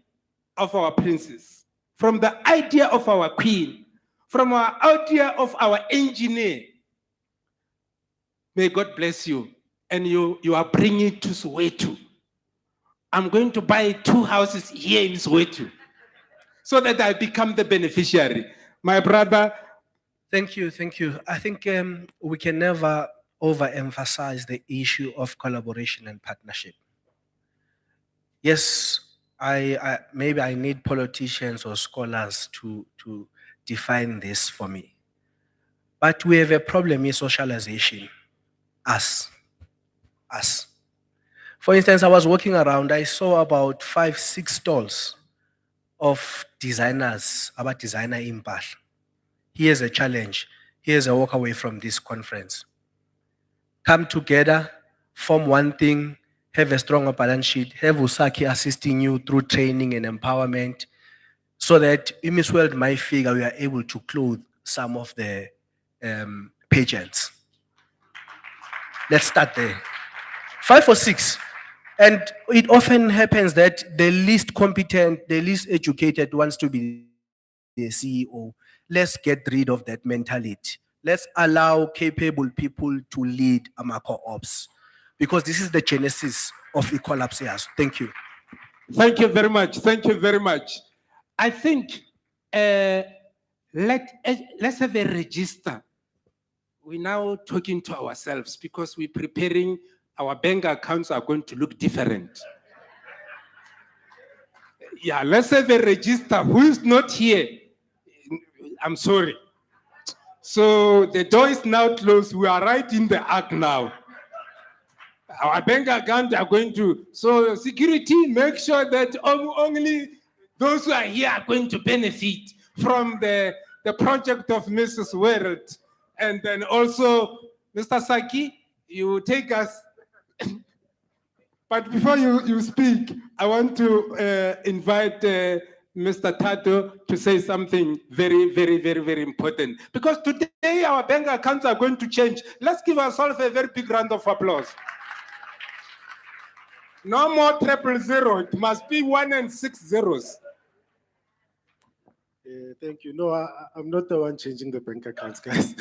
of our princess, from the idea of our queen, from our idea of our engineer? May God bless you. And you are bringing it to Soweto. I'm going to buy 2 houses here in Soweto so that I become the beneficiary. My brother. Thank you, thank you. I think we can never overemphasize the issue of collaboration and partnership. Yes, maybe I need politicians or scholars to define this for me. But we have a problem in socialization. Us. For instance, I was walking around, I saw about 5-6 stalls of designers, about designer impahla. Here's a challenge. Here's a walk away from this conference. Come together, form one thing, have a stronger balance sheet, have Usaki assisting you through training and empowerment, so that in Miss World, my figure, we are able to clothe some of the pageants. Let's start there. 5 or 6. And it often happens that the least competent, the least educated wants to be the CEO. Let's get rid of that mentality. Let's allow capable people to lead Amako Ops, because this is the genesis of Equalabs. Thank you. Thank you very much. Thank you very much. I think let's have a register. We're now talking to ourselves because we're preparing. Our bank accounts are going to look different. Yeah, let's have a register. Who is not here? I'm sorry. So the door is now closed. We are right in the act now. Our bank accounts are going to, so security, make sure that only those who are here are going to benefit from the the project of Mrs. World. And then also, Mr. Saki, you take us. But before you speak, I want to invite Mr. Tato to say something very important. Because today our bank accounts are going to change. Let's give ourselves a very big round of applause. No more 000. It must be 1 and 6 zeros. Thank you. No, I'm not the one changing the bank accounts, guys.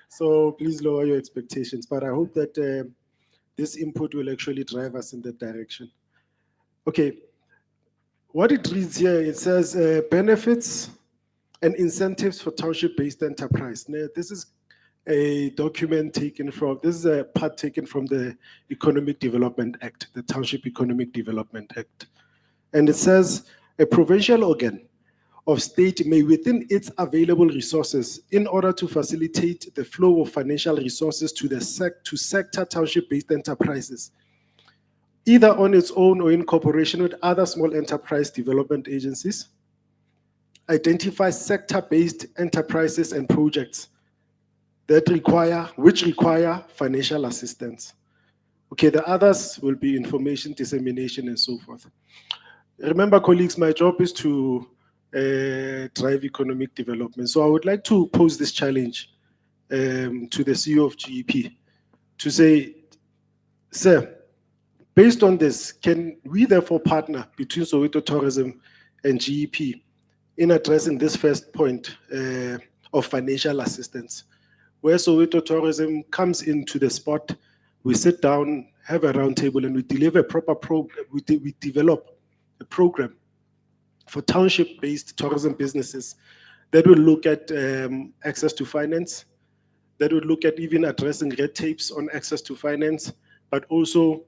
So please lower your expectations. But I hope that this input will actually drive us in that direction. Okay. What it reads here, it says benefits and incentives for township-based enterprise. Now, this is a document taken from, this is a part taken from the Economic Development Act, the Township Economic Development Act. And it says a provincial organ of state may, within its available resources, in order to facilitate the flow of financial resources to sector township-based enterprises, either on its own or in cooperation with other small enterprise development agencies, identify sector-based enterprises and projects which require financial assistance. Okay, the others will be information dissemination and so forth. Remember, colleagues, my job is to drive economic development. So I would like to pose this challenge to the CEO of GEP to say, sir, based on this, can we therefore partner between Soweto Tourism and GEP in addressing this first point of financial assistance, where Soweto Tourism comes into the spot, we sit down, have a round table, and we deliver a proper we develop a program for township-based tourism businesses that will look at access to finance, that will look at even addressing red tapes on access to finance, but also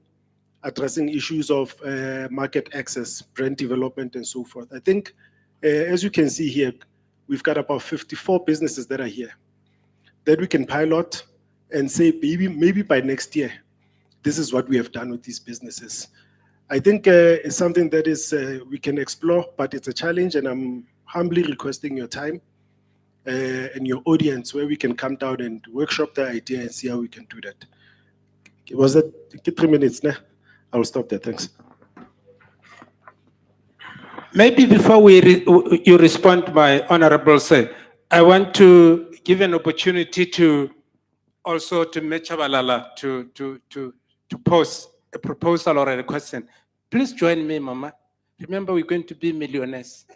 addressing issues of market access, brand development, and so forth. I think, as you can see here, we've got about 54 businesses that are here that we can pilot and say, maybe by next year, this is what we have done with these businesses. I think it's something that is we can explore, but it's a challenge, and I'm humbly requesting your time and your audience where we can come down and workshop the idea and see how we can do that. Was that 3 minutes? Nah? I'll stop there. Thanks. Maybe before you respond, my honorable sir, I want to give an opportunity to also to Mechabalala to pose a proposal or a question. Please join me, Mama. Remember, we're going to be millionaires.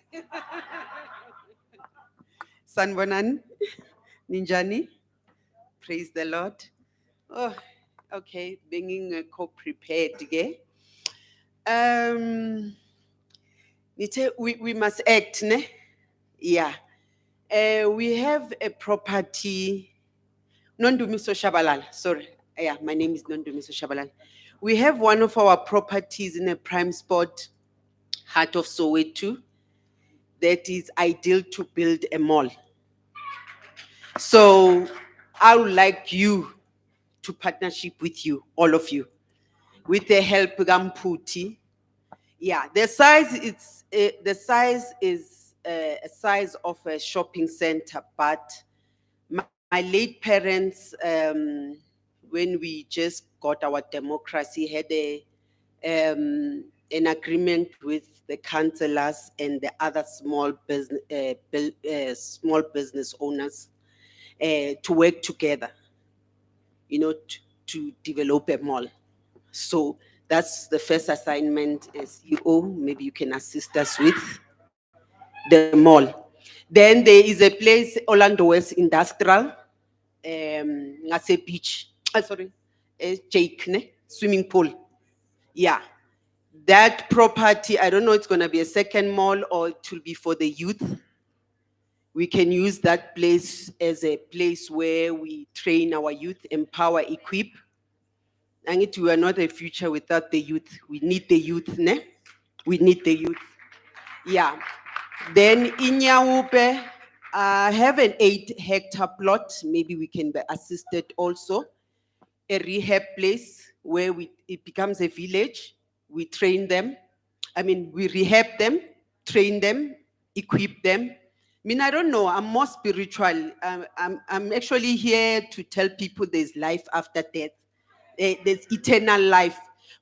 Sanbonan, Ninjani, praise the Lord. Oh, okay, being co-prepared again. We must act, ne? Yeah. We have a property, Nondumiso Shabalal, sorry. Yeah, my name is Nondumiso Shabalal. We have one of our properties in a prime spot, heart of Soweto, that is ideal to build a mall. So I would like you to partnership with you, all of you, with the help of Gamputi. Yeah, the size is a size of a shopping center, but my late parents, when we just got our democracy, had an agreement with the councillors and the other small business owners to work together, to develop a mall. So that's the first assignment as CEO. Maybe you can assist us with the mall. Then there is a place, Orlando West Industrial, Ngase Beach. Jake, swimming pool. Yeah. That property, I don't know, it's going to be a second mall or it will be for the youth. We can use that place as a place where we train our youth, empower, equip. And we are not a future without the youth. We need the youth, ne? We need the youth. Yeah. Then in Yaupe, I have an 8-hectare plot. Maybe we can be assisted also. A rehab place where it becomes a village. We train them. We rehab them, train them, equip them. mean, I don't know. I'm more spiritual. I'm actually here to tell people there's life after death. There's eternal life.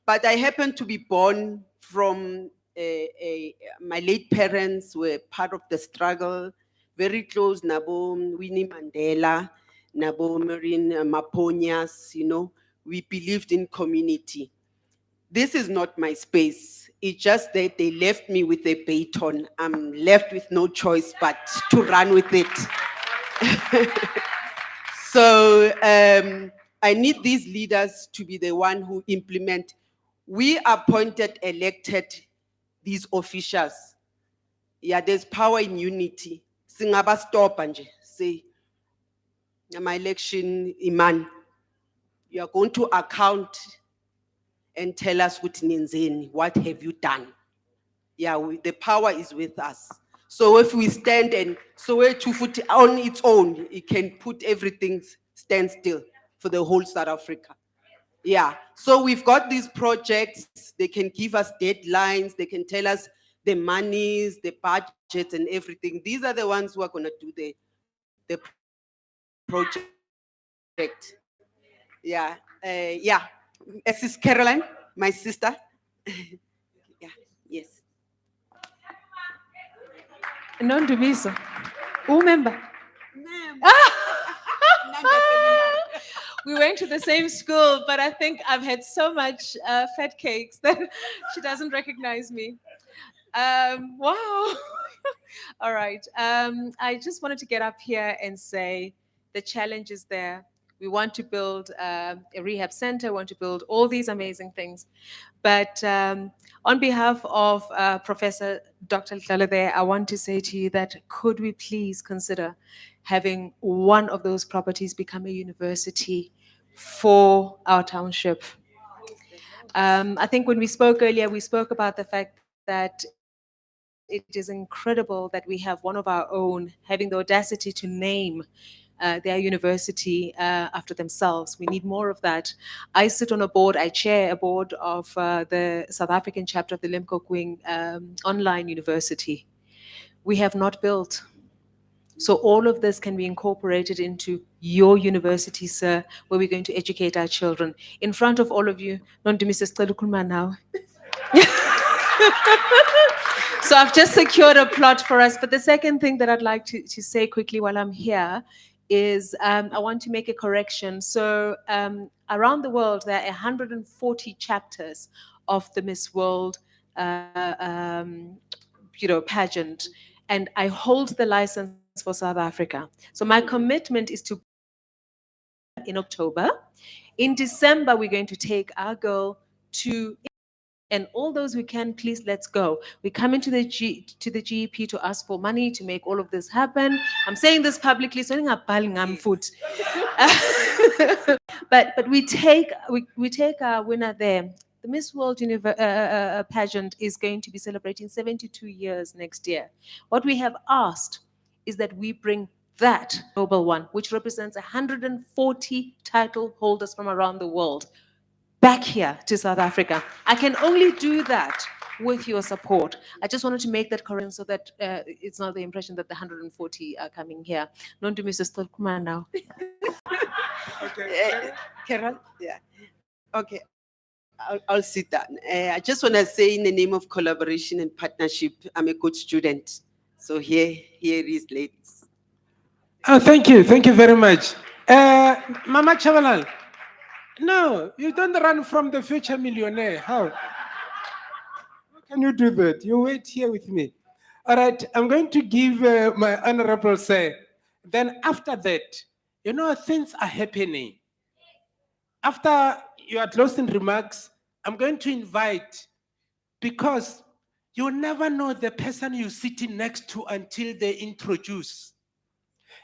But I happen to be born from my late parents were part of the struggle, very close. Nabo Winnie Mandela, Nabo Marine Maponias, you know, we believed in community. This is not my space. It's just that they left me with a baton. I'm left with no choice but to run with it. So I need these leaders to be the one who implement. We appointed, elected these officials. Yeah, there's power in unity. Singaba stop anje. Say, my election, Iman, you are going to account and tell us what have you done? Yeah, the power is with us. So if we stand and SOWETO foot on its own, it can put everything stand still for the whole South Africa. Yeah, so we've got these projects, they can give us deadlines, they can tell us the monies, the budgets and everything. These are the ones who are gonna do the project. Yeah, yeah. This is Caroline, my sister. Yeah, yes. Non-Dumiso. Remember, we went to the same school, but I think I've had so much fat cakes that she doesn't recognize me. Wow. All right. I just wanted to get up here and say the challenge is there. We want to build a rehab center, want to build all these amazing things. But on behalf of Professor Dr. Tlale there, I want to say to you that could we please consider having one of those properties become a university for our township? I think when we spoke earlier, we spoke about the fact that it is incredible that we have one of our own having the audacity to name their university after themselves. We need more of that. I sit on a board, I chair a board of the South African chapter of the Limpopo Wing online university. We have not built. So all of this can be incorporated into your university, sir, where we're going to educate our children. In front of all of you, non-Mrs. now. So I've just secured a plot for us. But the second thing that I'd like to say quickly while I'm here is I want to make a correction. So around the world, there are 140 chapters of the Miss World pageant. And I hold the license for South Africa. So my commitment is to in October. In December, we're going to take our girl to, and all those who can, please, let's go. We come into the GEP to ask for money to make all of this happen. I'm saying this publicly, so I'm foot. But we take our winner there. The Miss World pageant is going to be celebrating 72 years next year. What we have asked is that we bring that global one, which represents 140 title holders from around the world, back here to South Africa. I can only do that with your support. I just wanted to make that correction so that it's not the impression that the 140 are coming here. Non to Mrs. Tolkuma now. Okay. Carol? Yeah. Okay. I'll sit down. I just want to say in the name of collaboration and partnership, I'm a good student. So here it is, ladies. Oh, thank you. Thank you very much. Mama Chavalal. No, you don't run from the future millionaire. How? How can you do that? You wait here with me. All right, I'm going to give my honorable say. Then after that, things are happening. After your closing remarks, I'm going to invite, because you never know the person you're sitting next to until they introduce.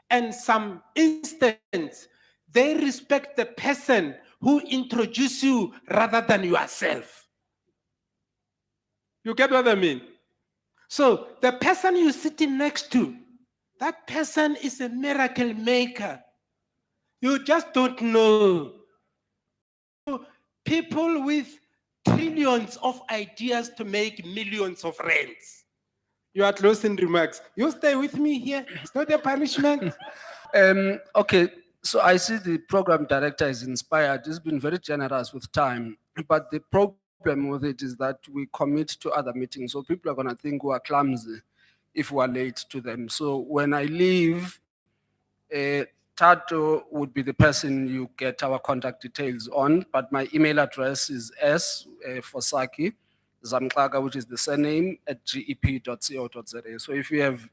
And some instance, they respect the person who introduce you rather than yourself. You get what I mean? So the person you're sitting next to, that person is a miracle maker. You just don't know. People with trillions of ideas to make millions of rands. Your closing remarks. You stay with me here. It's not a punishment. Okay, so I see the program director is inspired. He's been very generous with time, but the problem with it is that we commit to other meetings, so people are gonna think we are clumsy if we are late to them. So when I leave, Tato would be the person you get our contact details on, but my email address is for Saki Zamklaga, which is the surname @gep.co.za. So if you have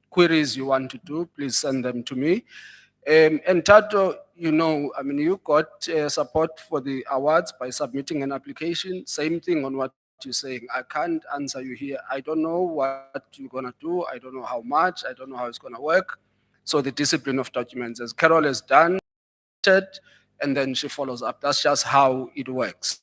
queries you want to do, please send them to me. And Tato, you know, I mean, you got support for the awards by submitting an application. Same thing on what you're saying. I can't answer you here. I don't know what you're gonna do. I don't know how much. I don't know how it's gonna work. So the discipline of documents, as Carol has done, and then she follows up. That's just how it works.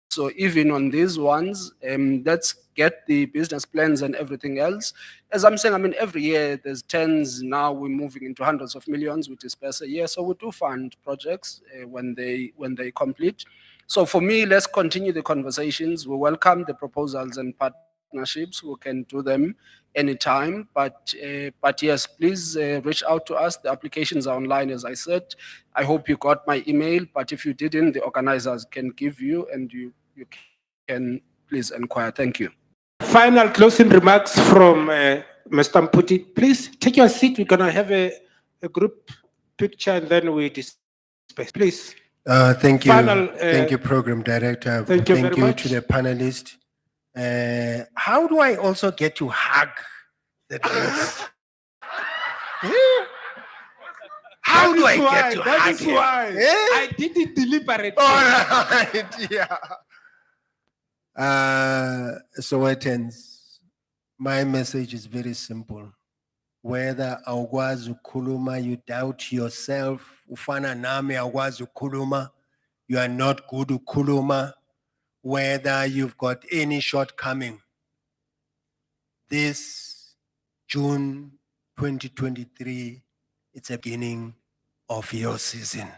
So even on these ones, let's get the business plans and everything else. As I'm saying, I mean, every year there's tens, now we're moving into hundreds of millions with this per year. So we do fund projects when they complete. So for me, let's continue the conversations. We welcome the proposals and partnerships. We can do them anytime, but yes, please reach out to us. The applications are online, as I said. I hope you got my email, but if you didn't, the organizers can give you, and you can please inquire. Thank you. Final closing remarks from Mr. Mputi. Please take your seat. We're going to have a group picture and then we disperse. Please. Thank you. Final, Thank you, Program Director. thank you very much. to the panelists. How do I also get to hug the drinks? How do I get to That hug is him? why Eh? I did it deliberately. All right, yeah. Sowetan's, my message is very simple. Whether awukwazi ukukhuluma, you doubt yourself, ufana nami awukwazi ukukhuluma, you are not good ukukhuluma, whether you've got any shortcoming, this June 2023, it's a beginning of your season.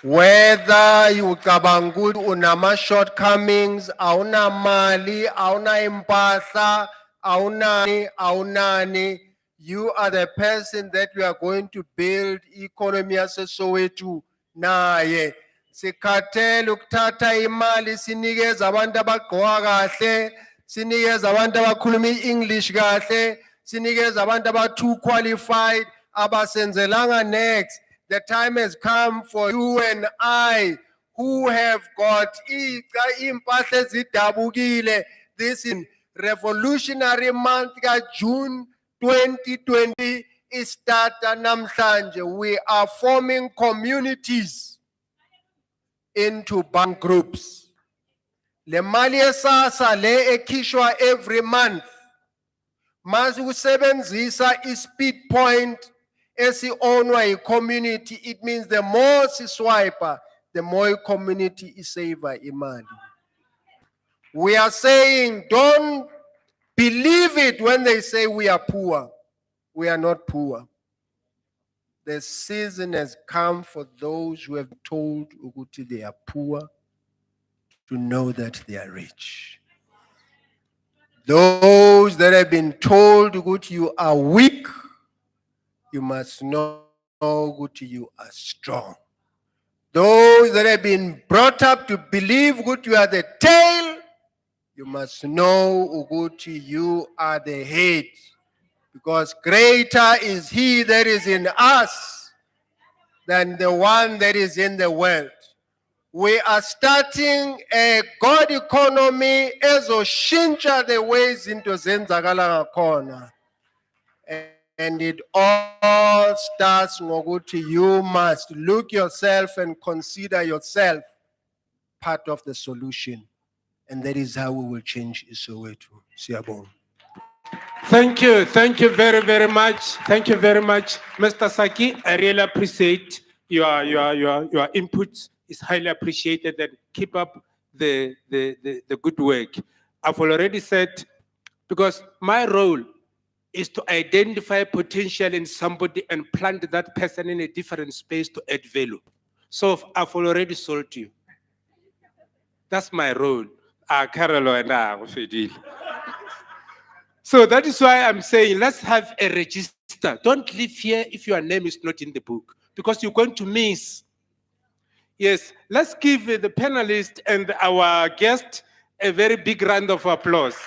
Whether you cabanga ukuthi unama shortcomings, awuna mali, awuna impahla, awunani, you are the person that we are going to build economy yaseSoweto naye. Sikhathele ukuthatha imali sinikeza abantu abagqoka kahle, sinikeza abantu abakhuluma i-English kahle, sinikeza abantu aba-too qualified, abasenzelanga next. The time has come for you and I who have got impahla ezidabukile. This in revolutionary month June 2020 is starta namhlanje. We are forming communities into bank groups. Le mali esasa le ekhishwa every month. Mase usebenzisa i-speed point esi-ownwa yi-community, it means the more siswiper, the more community is saver imali. We are saying, don't believe it when they say we are poor. We are not poor. The season has come for those who have told ukuthi they are poor to know that they are rich. Those that have been told ukuthi you are weak, you must know ukuthi you are strong. Those that have been brought up to believe ukuthi you are the tail, you must know ukuthi you are the head. Because greater is he that is in us than the one that is in the world. We are starting a God economy ezoshintsha the ways into zenzakala ngakhona. And it all starts ngokuthi you must look yourself and consider yourself part of the solution. And that is how we will change Soweto. Siyabonga. Thank you very, very much. Thank you very much, Mr. Saki. I really appreciate your input. It's highly appreciated, and keep up the good work. I've already said, because my role is to identify potential in somebody and plant that person in a different space to add value. So I've already sold you. That's my role. Carolo and I, So that is why I'm saying let's have a register. Don't leave here if your name is not in the book, because you're going to miss. Yes, let's give the panelists and our guest a very big round of applause.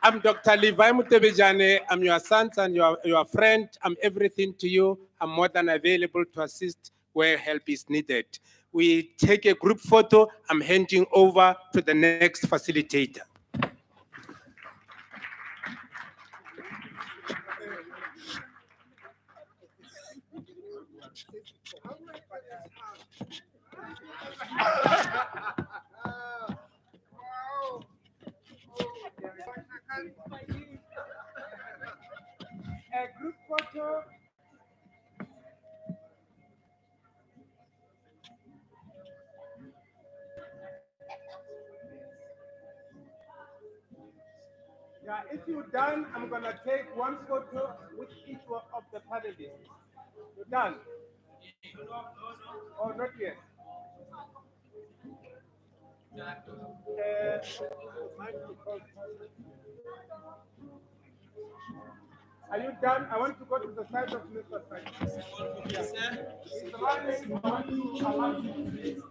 I'm Dr. Levi Mutebejane. I'm your son and your friend. I'm everything to you. I'm more than available to assist where help is needed. We take a group photo. I'm handing over to the next facilitator. A group photo. Yeah, if you're done, I'm gonna take one photo with each one of the panelists. You're done? Oh, not yet. Are you done? I want to go to the side of Mr. Frank. Yes, sir. He's running. I want to allow him to.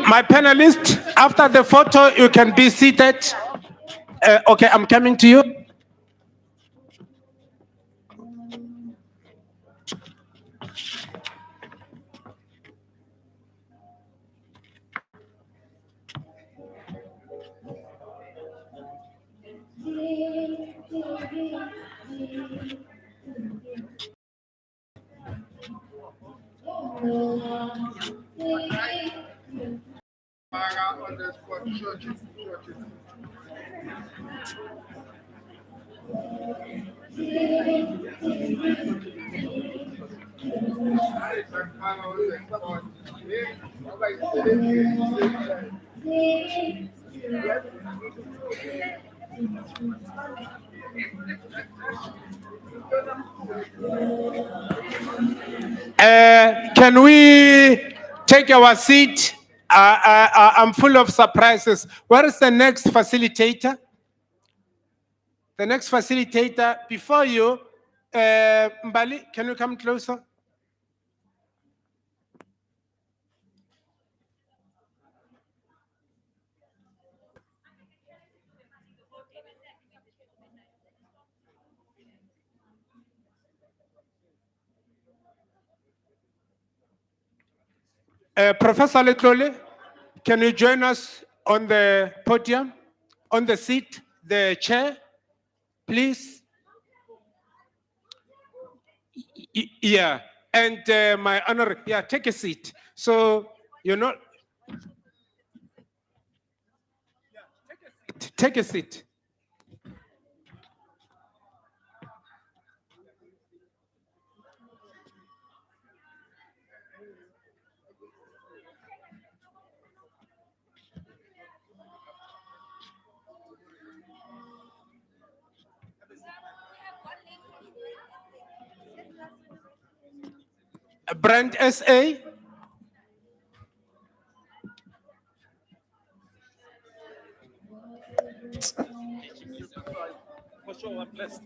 My panelists, after the photo, you can be seated. Okay, I'm coming to you. Can we take our seat? I'm full of surprises. Where is the next facilitator? The next facilitator, before you, Mbali, can you come closer? Professor Letlole, can you join us on the podium, on the seat, the chair, please? Yeah, and my honor, yeah, take a seat. So, you know, take a seat. Brand SA. For sure, I'm blessed.